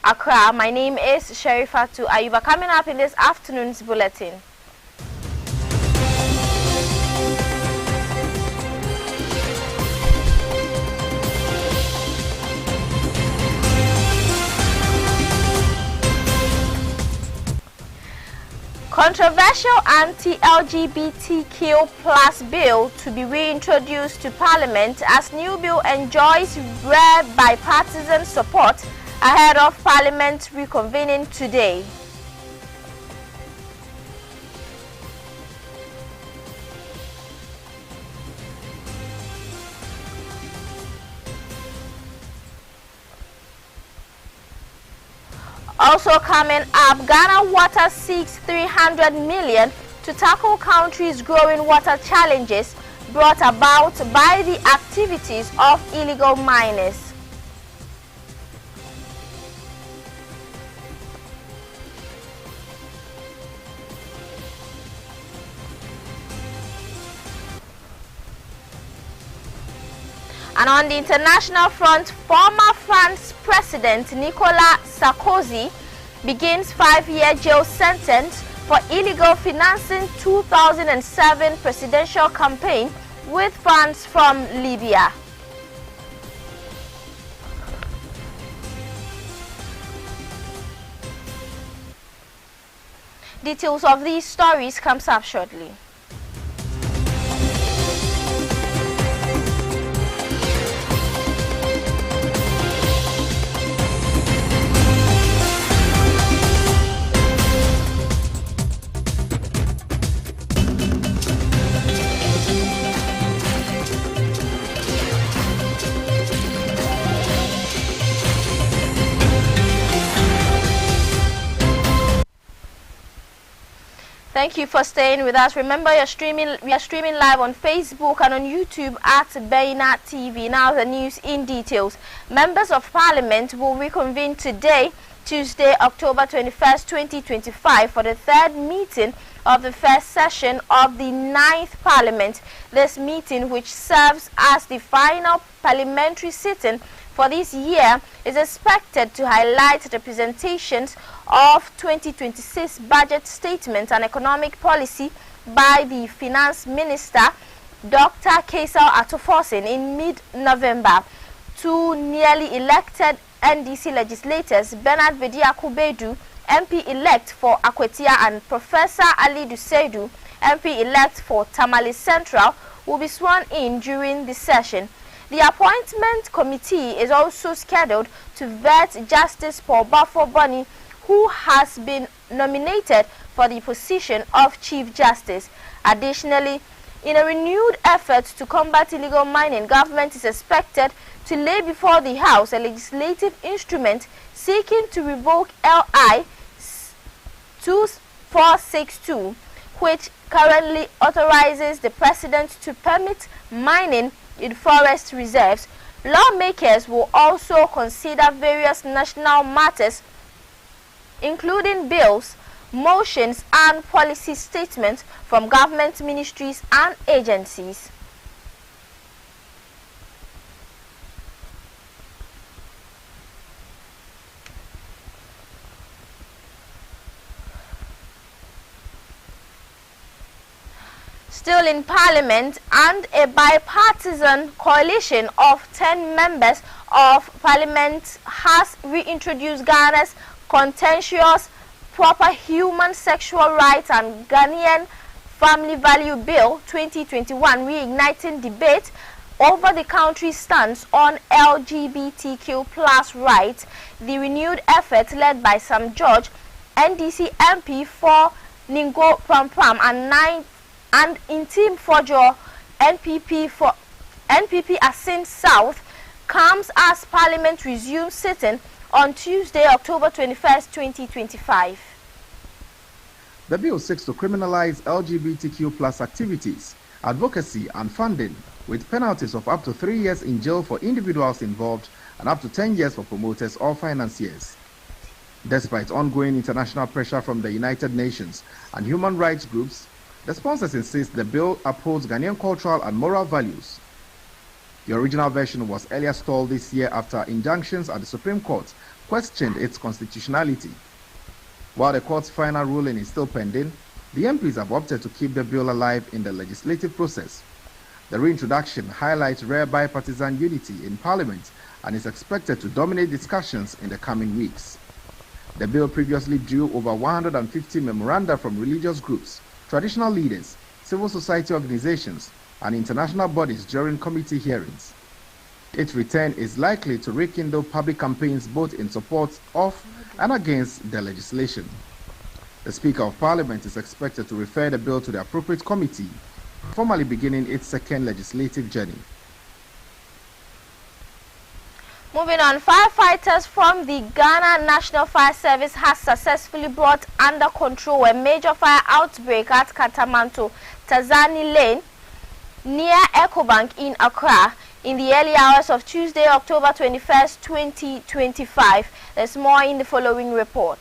Accra. My name is Sherifatu Ayuba. Coming up in this afternoon's bulletin. Controversial anti-LGBTQ plus bill to be reintroduced to Parliament as new bill enjoys rare bipartisan support ahead of Parliament reconvening today. Also coming up, Ghana Water seeks 300 million to tackle country's growing water challenges brought about by the activities of illegal miners. And on the international front, former France President Nicolas Sarkozy begins 5-year jail sentence for illegal financing 2007 presidential campaign with funds from Libya. Details of these stories comes up shortly. Thank you for staying with us. Remember, we are streaming live on Facebook and on YouTube at Beina TV. Now the news in details. Members of Parliament will reconvene today, Tuesday, October 21st, 2025, for the third meeting of the first session of the 9th Parliament. This meeting, which serves as the final parliamentary sitting for this year, is expected to highlight the presentations of 2026 budget statement and economic policy by the Finance Minister, Dr. Kaisal Atoforsen, in mid-November. Two newly elected NDC legislators, Bernard Bediako-Bedu, MP-elect for Akwetia, and Professor Ali Duseidu, MP-elect for Tamale Central, will be sworn in during the session. The appointment committee is also scheduled to vet Justice Paul Bafo-Boni, who has been nominated for the position of Chief Justice. Additionally, in a renewed effort to combat illegal mining, government is expected to lay before the House a legislative instrument seeking to revoke LI 2462, which currently authorizes the President to permit mining in forest reserves. Lawmakers will also consider various national matters, including bills, motions, and policy statements from government ministries and agencies. Still in Parliament, and a bipartisan coalition of 10 members of Parliament has reintroduced Ghana's contentious Proper Human Sexual Rights and Ghanaian Family Value Bill 2021, reigniting debate over the country's stance on LGBTQ plus rights. The renewed effort, led by Sam George, NDC MP for Ningo Prampram, and Intim Fojo, NPP Asin South, comes as Parliament resumes sitting on Tuesday, October 21st, 2025. The bill seeks to criminalize LGBTQ plus activities, advocacy, and funding, with penalties of up to 3 years in jail for individuals involved and up to 10 years for promoters or financiers. Despite ongoing international pressure from the United Nations and human rights groups, the sponsors insist the bill upholds Ghanaian cultural and moral values. The original version was earlier stalled this year after injunctions at the Supreme Court questioned its constitutionality. While the court's final ruling is still pending, the MPs have opted to keep the bill alive in the legislative process. The reintroduction highlights rare bipartisan unity in Parliament and is expected to dominate discussions in the coming weeks. The bill previously drew over 150 memoranda from religious groups, traditional leaders, civil society organizations, and international bodies during committee hearings. Its return is likely to rekindle public campaigns both in support of and against the legislation. The Speaker of Parliament is expected to refer the bill to the appropriate committee, formally beginning its second legislative journey. Moving on, firefighters from the Ghana National Fire Service has successfully brought under control a major fire outbreak at Katamanto, Tazani Lane, near Ecobank in Accra, in the early hours of Tuesday, October 21st, 2025. There's more in the following report.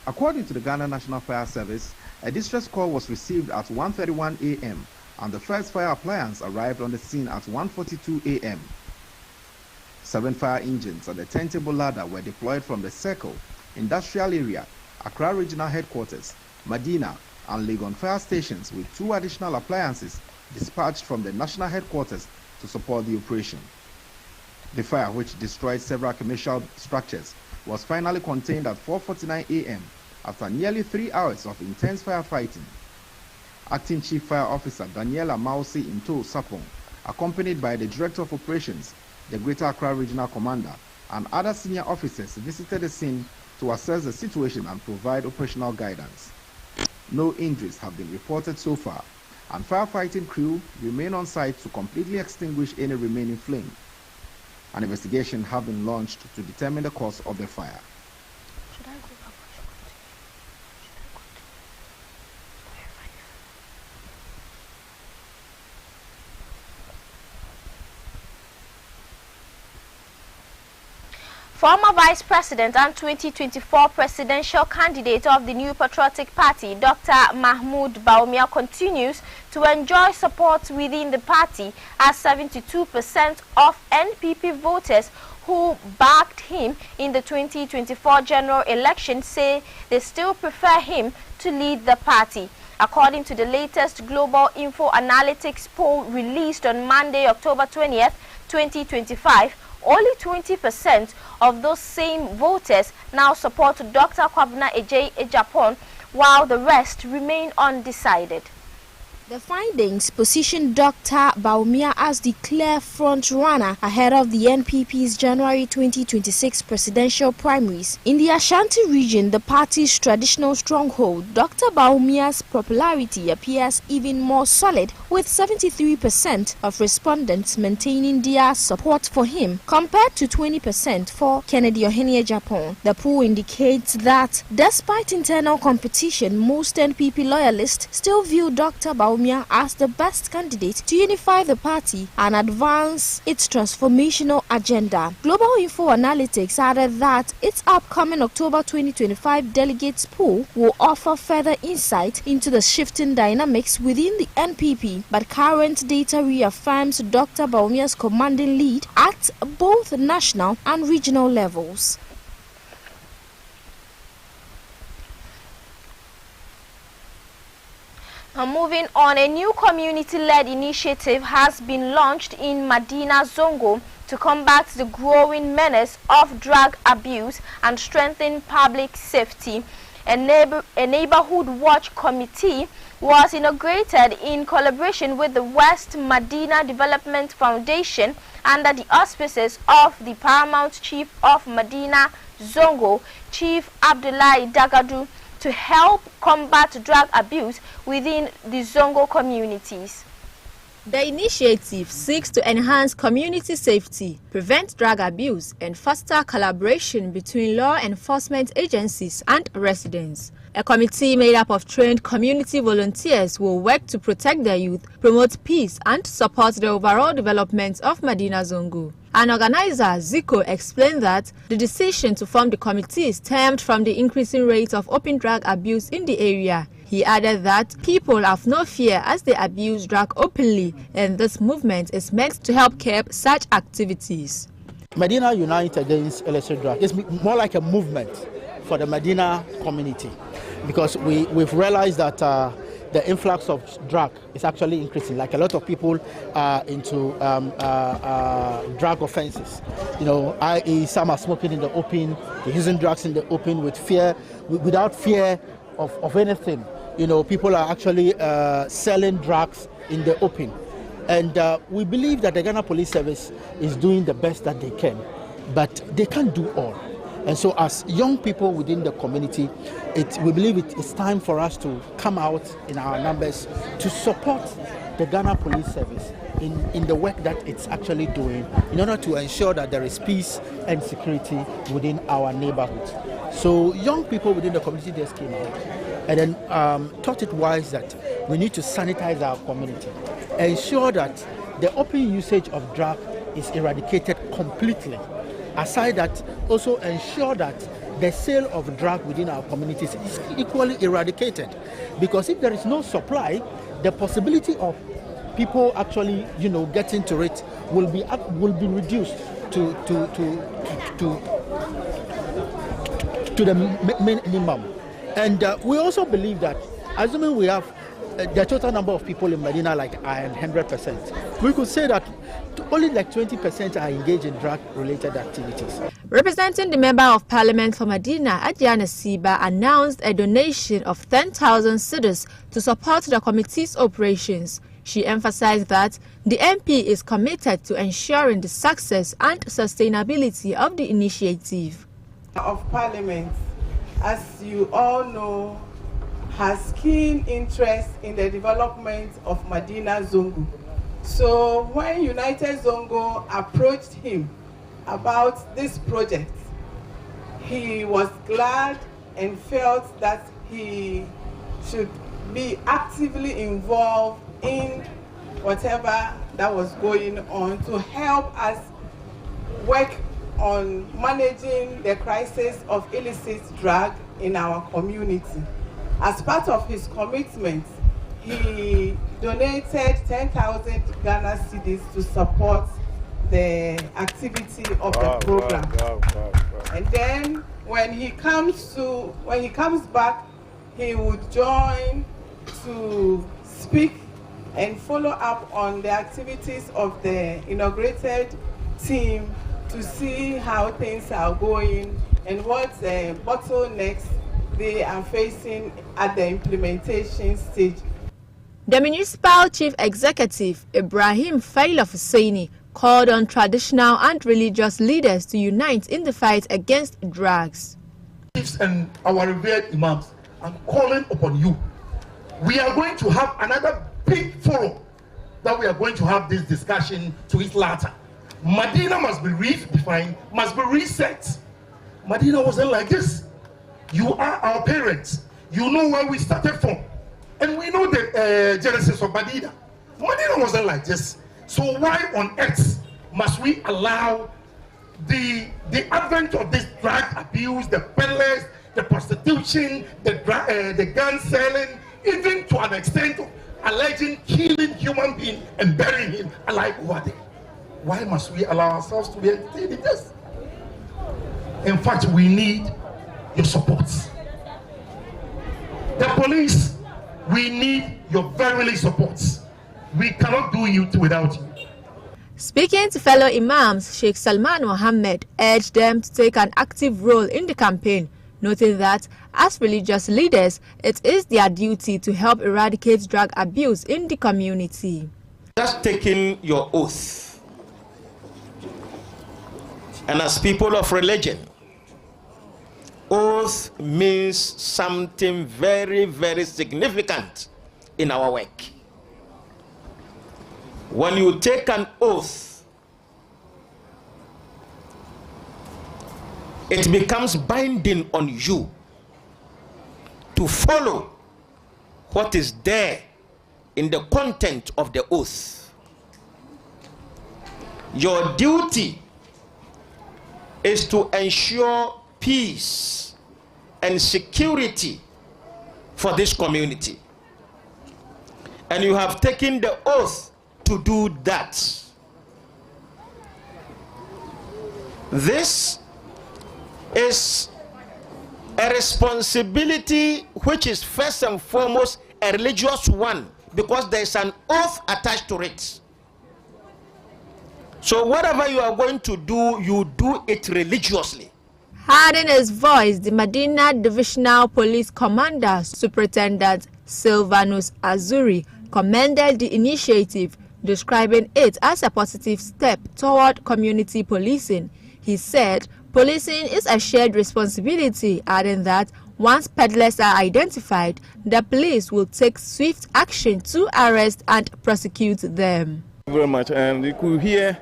According to the Ghana National Fire Service, a distress call was received at 1:31 a.m. and the first fire appliance arrived on the scene at 1:42 a.m. 7 fire engines and a turntable ladder were deployed from the Circle, Industrial Area, Accra Regional Headquarters, Medina, and Legon fire stations, with 2 additional appliances dispatched from the National Headquarters to support the operation. The fire, which destroyed several commercial structures, was finally contained at 4:49 a.m. after nearly 3 hours of intense firefighting. Acting Chief Fire Officer Daniela Mausi Into Sapong, accompanied by the Director of Operations, the Greater Accra Regional Commander, and other senior officers, visited the scene to assess the situation and provide operational guidance. No injuries have been reported so far, and firefighting crew remain on site to completely extinguish any remaining flame. An investigation has been launched to determine the cause of the fire. Former Vice President and 2024 presidential candidate of the New Patriotic Party, Dr. Mahmoud Bawumia, continues to enjoy support within the party, as 72% of NPP voters who backed him in the 2024 general election say they still prefer him to lead the party. According to the latest Global Info Analytics poll released on Monday, October 20th, 2025, only 20% of those same voters now support Dr. Kwabena Ejapon, while the rest remain undecided. The findings position Dr. Bawumia as the clear front-runner ahead of the NPP's January 2026 presidential primaries. In the Ashanti region, the party's traditional stronghold, Dr. Bawumia's popularity appears even more solid, with 73% of respondents maintaining their support for him, compared to 20% for Kennedy Ohene-Agyapong. The poll indicates that, despite internal competition, most NPP loyalists still view Dr. Bawumia as the best candidate to unify the party and advance its transformational agenda. Global Info Analytics added that its upcoming October 2025 delegates poll will offer further insight into the shifting dynamics within the NPP, but current data reaffirms Dr. Bawumia's commanding lead at both national and regional levels. Moving on, a new community-led initiative has been launched in Medina Zongo to combat the growing menace of drug abuse and strengthen public safety. A neighborhood watch committee was inaugurated in collaboration with the West Medina Development Foundation under the auspices of the Paramount Chief of Medina Zongo, Chief Abdullahi Dagadu, to help combat drug abuse within the Zongo communities. The initiative seeks to enhance community safety, prevent drug abuse, and foster collaboration between law enforcement agencies and residents. A committee made up of trained community volunteers will work to protect the youth, promote peace, and support the overall development of Medina Zongo. An organizer, Zico, explained that the decision to form the committee stemmed from the increasing rate of open drug abuse in the area. He added that people have no fear as they abuse drug openly, and this movement is meant to help curb such activities. Medina Unite Against Illicit Drug is more like a movement for the Medina community, because we've realized that the influx of drug is actually increasing. Like a lot of people are into drug offenses. You know, i.e. some are smoking in the open, they're using drugs in the open without fear of anything. You know, people are actually selling drugs in the open. And we believe that the Ghana Police Service is doing the best that they can, but they can't do all. And so as young people within the community, we believe it's time for us to come out in our numbers to support the Ghana Police Service in the work that it's actually doing in order to ensure that there is peace and security within our neighborhood. So young people within the community just came out and then thought it wise that we need to sanitize our community, ensure that the open usage of drug is eradicated completely. Aside that, also ensure that the sale of drug within our communities is equally eradicated. Because if there is no supply, the possibility of people actually, you know, getting to it will be reduced to the minimum. And we also believe that, assuming we have the total number of people in Medina like 100%, we could say that only like 20% are engaged in drug-related activities. Representing the Member of Parliament for Medina, Adriana Siba, announced a donation of 10,000 cedis to support the committee's operations. She emphasized that the MP is committed to ensuring the success and sustainability of the initiative. Of Parliament, as you all know, has keen interest in the development of Medina Zongo. So when United Zongo approached him about this project, he was glad and felt that he should be actively involved in whatever that was going on to help us work on managing the crisis of illicit drug in our community. As part of his commitment, he donated 10,000 Ghana cedis to support the activity of the program. And then when he comes back, he would join to speak and follow up on the activities of the inaugurated team to see how things are going and what bottlenecks they are facing at the implementation stage. The Municipal Chief Executive, Ibrahim Failaf Hussaini, called on traditional and religious leaders to unite in the fight against drugs. Chiefs and our revered imams, I'm calling upon you. We are going to have another big forum that we are going to have this discussion to its latter. Medina must be redefined, must be reset. Medina wasn't like this. You are our parents. You know where we started from. And we know the genesis of Medina. Medina wasn't like this. So why on earth must we allow the advent of this drug abuse, the peddlers, the prostitution, the gun selling, even to an extent of alleging killing human being and burying him alive over there? Why must we allow ourselves to be entertained in this? In fact, we need your support. The police, we need your verily support. We cannot do it without you. Speaking to fellow imams, Sheikh Salman Mohammed urged them to take an active role in the campaign, noting that as religious leaders, it is their duty to help eradicate drug abuse in the community. Just taking your oath, and as people of religion, oath means something very, very significant in our work. When you take an oath, it becomes binding on you to follow what is there in the content of the oath. Your duty is to ensure peace and security for this community. And you have taken the oath to do that. This is a responsibility which is first and foremost a religious one, because there is an oath attached to it. So whatever you are going to do, you do it religiously. Adding his voice, the Medina Divisional Police Commander, Superintendent Silvanus Azuri, commended the initiative, describing it as a positive step toward community policing. He said policing is a shared responsibility, adding that once peddlers are identified, the police will take swift action to arrest and prosecute them. Thank you very much. And you could hear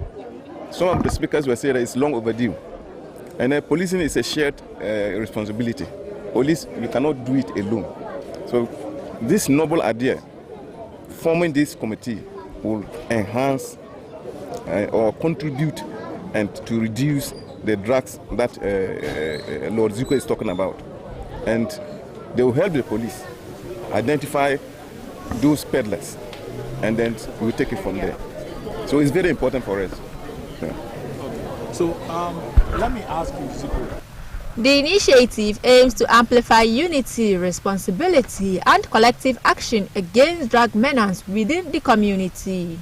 some of the speakers were saying that it's long overdue. And policing is a shared responsibility. Police, you cannot do it alone. So this noble idea, forming this committee, will enhance or contribute and to reduce the drugs that Lord Zuko is talking about. And they will help the police identify those peddlers, and then we'll take it from there. So it's very important for us. Yeah. So let me ask you, Zuko. The initiative aims to amplify unity, responsibility, and collective action against drug menace within the community.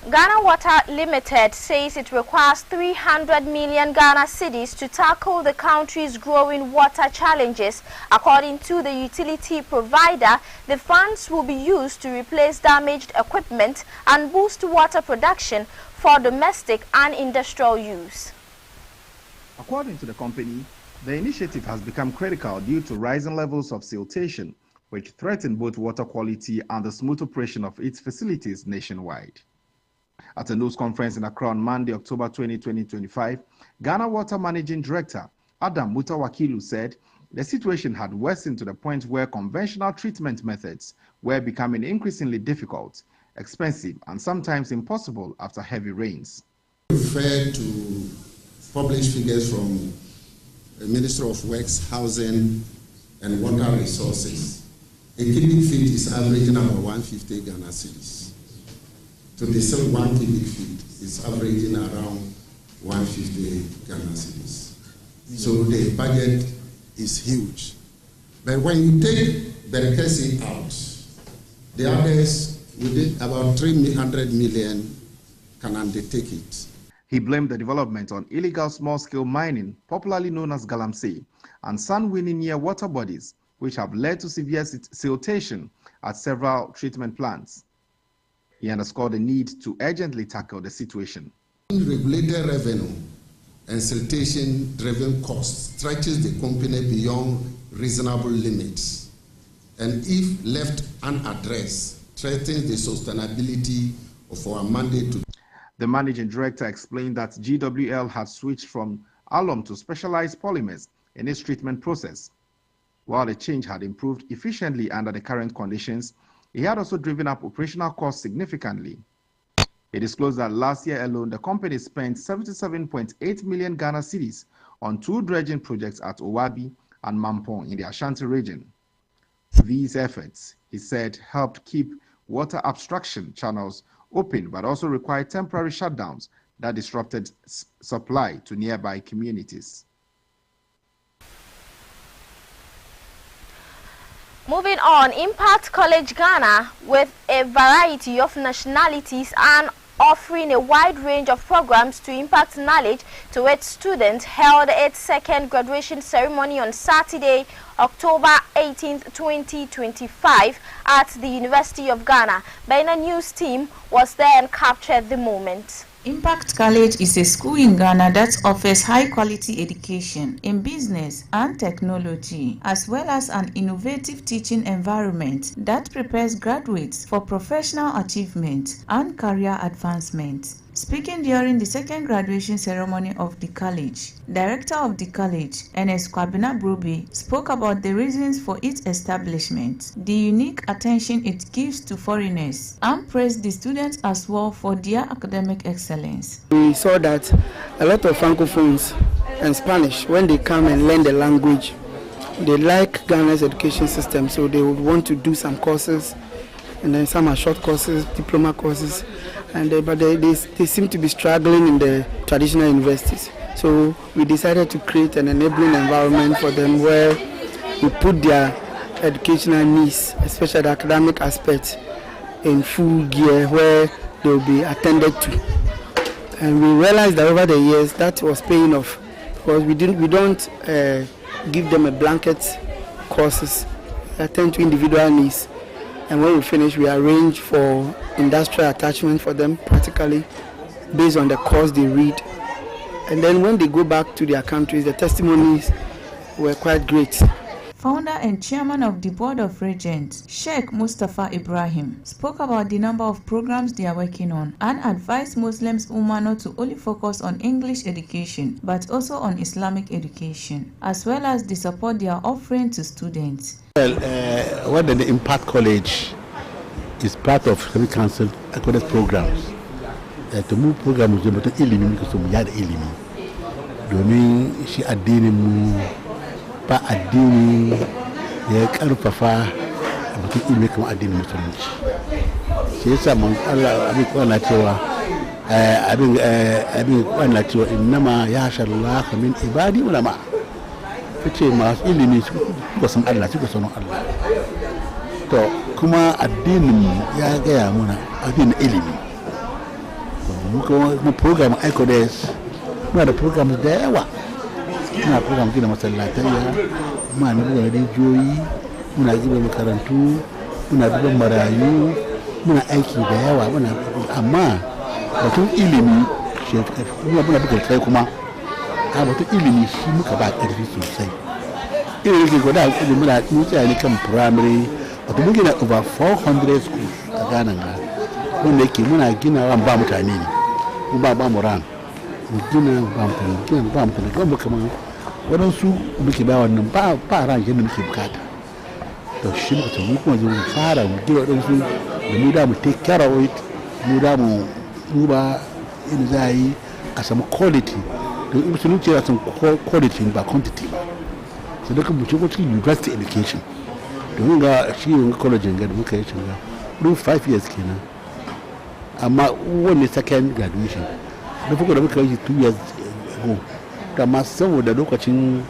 Ghana Water Limited says it requires 300 million Ghana cedis to tackle the country's growing water challenges. According to the utility provider, the funds will be used to replace damaged equipment and boost water production for domestic and industrial use. According to the company, the initiative has become critical due to rising levels of siltation, which threaten both water quality and the smooth operation of its facilities nationwide. At a news conference in Accra on Monday, October 20, 2025, Ghana Water Managing Director Adam Mutawakilu said the situation had worsened to the point where conventional treatment methods were becoming increasingly difficult, expensive, and sometimes impossible after heavy rains. Refer to published figures from the Ministry of Works, Housing and Water Resources. A cubic feet is averaging about 150 Ghana cedis. To desal 1 cubic feet is averaging around 150 Ghana cedis. So the budget is huge. But when you take Berekesi out, the others within about 300 million can undertake it. He blamed the development on illegal small-scale mining, popularly known as galamsey, and sun-winning near water bodies, which have led to severe siltation at several treatment plants. He underscored the need to urgently tackle the situation. Unregulated revenue and siltation-driven costs stretches the company beyond reasonable limits, and if left unaddressed, threatens the sustainability of our mandate to. The managing director explained that GWL had switched from alum to specialized polymers in its treatment process. While the change had improved efficiently under the current conditions, it had also driven up operational costs significantly. He disclosed that last year alone, the company spent 77.8 million Ghana cedis on 2 dredging projects at Owabi and Mampong in the Ashanti region. These efforts, he said, helped keep water abstraction channels open, but also required temporary shutdowns that disrupted supply to nearby communities. Moving on, Impact College Ghana, with a variety of nationalities and offering a wide range of programs to impact knowledge to its students, held its second graduation ceremony on Saturday, October 18, 2025 at the University of Ghana. Bena News team was there and captured the moment. Impact College is a school in Ghana that offers high-quality education in business and technology, as well as an innovative teaching environment that prepares graduates for professional achievement and career advancement. Speaking during the second graduation ceremony of the college, Director of the college, Ernest Kwabena Brobe, spoke about the reasons for its establishment, the unique attention it gives to foreigners, and praised the students as well for their academic excellence. We saw that a lot of Francophones and Spanish, when they come and learn the language, they like Ghana's education system, so they would want to do some courses and then some are short courses, diploma courses, and but they seem to be struggling in the traditional universities. So we decided to create an enabling environment for them where we put their educational needs, especially the academic aspects, in full gear where they will be attended to. And we realized that over the years that was paying off, because we don't give them a blanket courses, attend to individual needs. And when we finish, we arrange for industrial attachment for them practically based on the course they read. And then when they go back to their countries, the testimonies were quite great. Founder and chairman of the Board of Regents, Sheikh Mustafa Ibrahim, spoke about the number of programs they are working on and advised Muslims Ummah not to only focus on English education, but also on Islamic education, as well as the support they are offering to students. Well, what the Impact College is part of Islamic Council accorded programs. To move programs to ilimi because we had ilimi. Domin shi addinin mu ba addini ya karfafa mutum ilimi kamar addinin musulunci. Shi yasa mun Allah abin kwana cewa abin kwana cewa innama yahshallahu min ibadi ulama. Kace masu ilimi suka san Allah suka san Allah. To kuma addinin ya gaya muna addinin ilimi. Mu program ICODES muna da programs da yawa. Muna program gina masallatayya, muna duba rijiyoyi, muna gina makarantu, muna duba marayu, muna aiki da yawa, amma batun ilimi muna buga kai kuma a batun ilimi shi muka ba ƙarfi sosai. Irin yake gwada ilimi muna tsaya ne kan primary, wato mun gina over 400 schools a Ghana ga wanda yake muna gina ran ba mutane ne, mu ba mu ran. Mu gina ba mutane kuma kamar waɗansu muke ba wannan ba ran yadda muke bukata. To shi muka ce mu kuma zo mu fara mu gina waɗansu da mu da mu take care of it, mu da mu duba in za a yi a samu quality. Don musulunci ya san quality ba quantity ba. Sai da kuma cikin university education. Domin ga shi yin college ga da muka yi shiga don 5 years kenan. Amma wani second graduation. Da fuka da muka yi 2 years ago. Amma saboda lokacin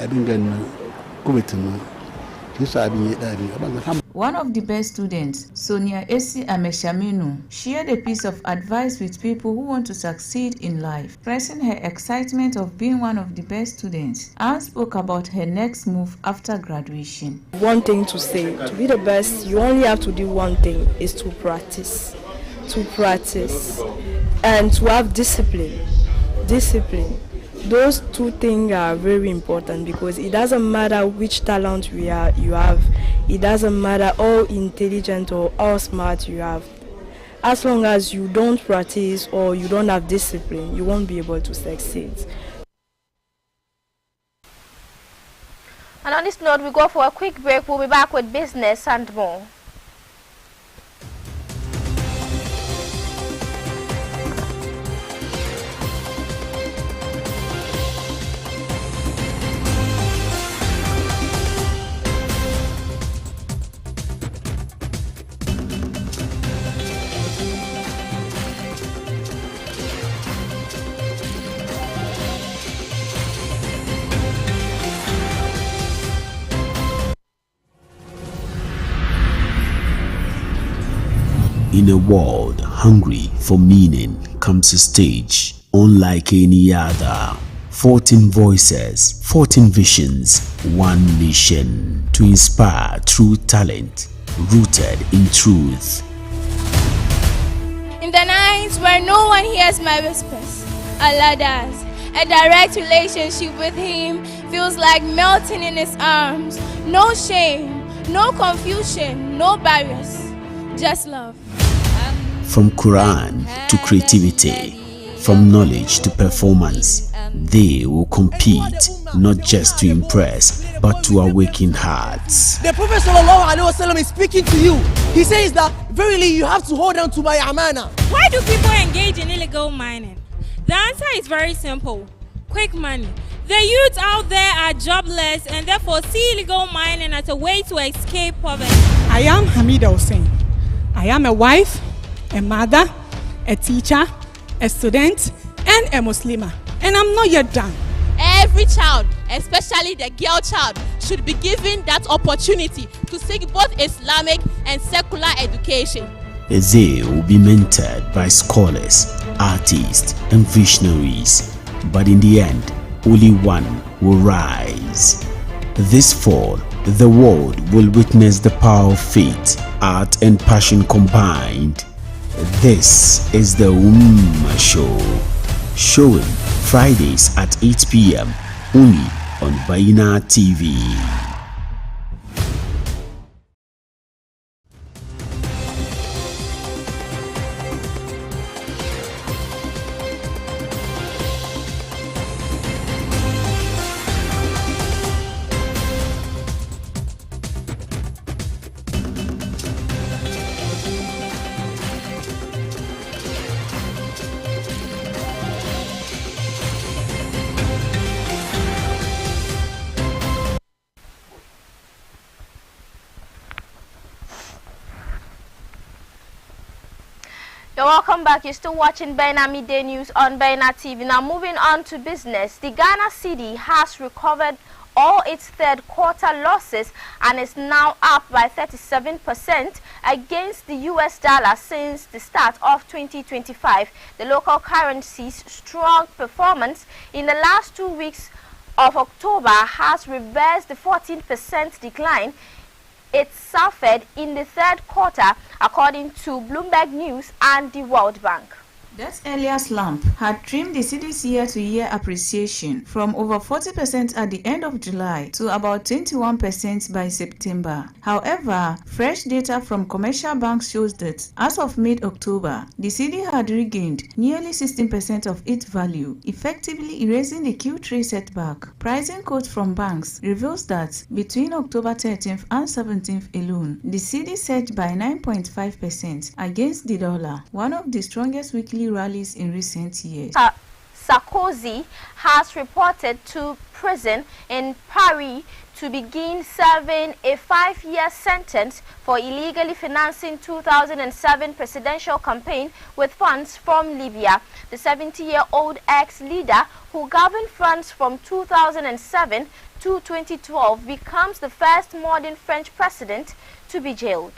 abin ganin COVID-19 shi sa abin ya dare. One of the best students, Sonia Esi Ameshaminu, shared a piece of advice with people who want to succeed in life, expressing her excitement of being one of the best students, and spoke about her next move after graduation. One thing to say, to be the best, you only have to do one thing, is to practice, and to have discipline. Those two things are very important because it doesn't matter which talent you have, it doesn't matter how intelligent or how smart you have. As long as you don't practice or you don't have discipline, you won't be able to succeed. And on this note, we go for a quick break. We'll be back with business and more. In a world hungry for meaning comes a stage unlike any other. 14 voices, 14 visions, one mission to inspire through talent rooted in truth. In the nights where no one hears my whispers, Allah does. A direct relationship with Him feels like melting in His arms. No shame, no confusion, no barriers, just love. From Quran to creativity, from knowledge to performance, they will compete not just to impress, but to awaken hearts. The Prophet ﷺ is speaking to you. He says that verily you have to hold on to my amana. Why do people engage in illegal mining? The answer is very simple: quick money. The youth out there are jobless and therefore see illegal mining as a way to escape poverty. I am Hamida Hussein. I am a wife, a mother, a teacher, a student, and a Muslimah. And I'm not yet done. Every child, especially the girl child, should be given that opportunity to seek both Islamic and secular education. They will be mentored by scholars, artists, and visionaries, but in the end, only one will rise. This fall, the world will witness the power of faith, art, and passion combined. This is the Show, showing Fridays at 8 p.m. only on Baina TV. You're welcome back. You're still watching Baina Midday News on Baina TV. Now moving on to business. The Ghana cedi has recovered all its third quarter losses and is now up by 37% against the US dollar since the start of 2025. The local currency's strong performance in the last 2 weeks of October has reversed the 14% decline it suffered in the third quarter, according to Bloomberg News and the World Bank. That earlier slump had trimmed the cedi's year-to-year appreciation from over 40% at the end of July to about 21% by September. However, fresh data from commercial banks shows that as of mid-October, the cedi had regained nearly 16% of its value, effectively erasing the Q3 setback. Pricing quotes from banks reveals that between October 13th and 17th alone, the cedi surged by 9.5% against the dollar, one of the strongest weekly rallies in recent years. Sarkozy has reported to prison in Paris to begin serving a 5-year sentence for illegally financing 2007 presidential campaign with funds from Libya. The 70-year-old ex-leader who governed France from 2007 to 2012 becomes the first modern French president to be jailed.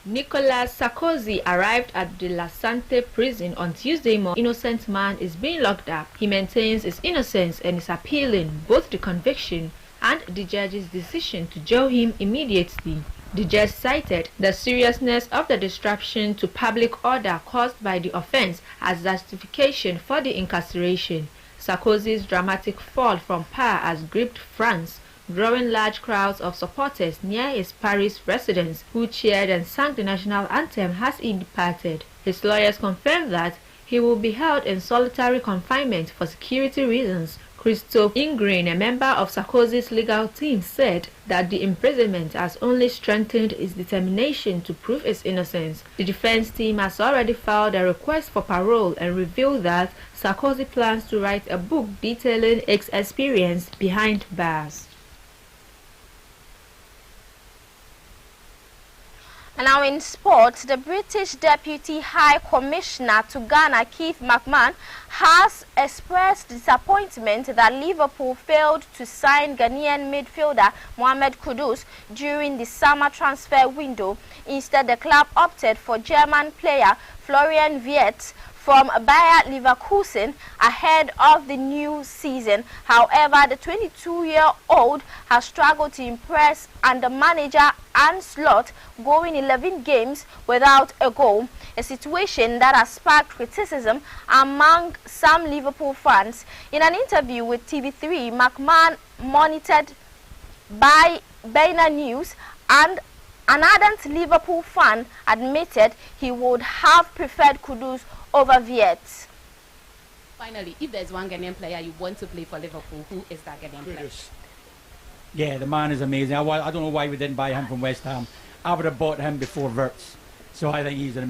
Nicolas Sarkozy arrived at the La Santé prison on Tuesday morning. Innocent man is being locked up. He maintains his innocence and is appealing both the conviction and the judge's decision to jail him immediately. The judge cited the seriousness of the disruption to public order caused by the offense as justification for the incarceration. Sarkozy's dramatic fall from power has gripped France, drawing large crowds of supporters near his Paris residence, who cheered and sang the national anthem as he departed. His lawyers confirmed that he will be held in solitary confinement for security reasons. Christophe Ingrid, a member of Sarkozy's legal team, said that the imprisonment has only strengthened his determination to prove his innocence. The defense team has already filed a request for parole and revealed that Sarkozy plans to write a book detailing his experience behind bars. And now in sports, the British Deputy High Commissioner to Ghana, Keith McMahon, has expressed disappointment that Liverpool failed to sign Ghanaian midfielder Mohamed Kudus during the summer transfer window. Instead, the club opted for German player Florian Wirtz from Bayer Leverkusen ahead of the new season. However, the 22-year-old has struggled to impress under manager Arne Slot, going 11 games without a goal, a situation that has sparked criticism among some Liverpool fans. In an interview with TV3, McMahon, monitored by Baina News, and an ardent Liverpool fan admitted he would have preferred Kudus over Wirtz. Finally, if there's one Ghanaian player you want to play for Liverpool, who is that Ghanaian player? Yeah, the man is amazing. I don't know why we didn't buy him from West Ham. I would have bought him before Wirtz. So I think he's an amazing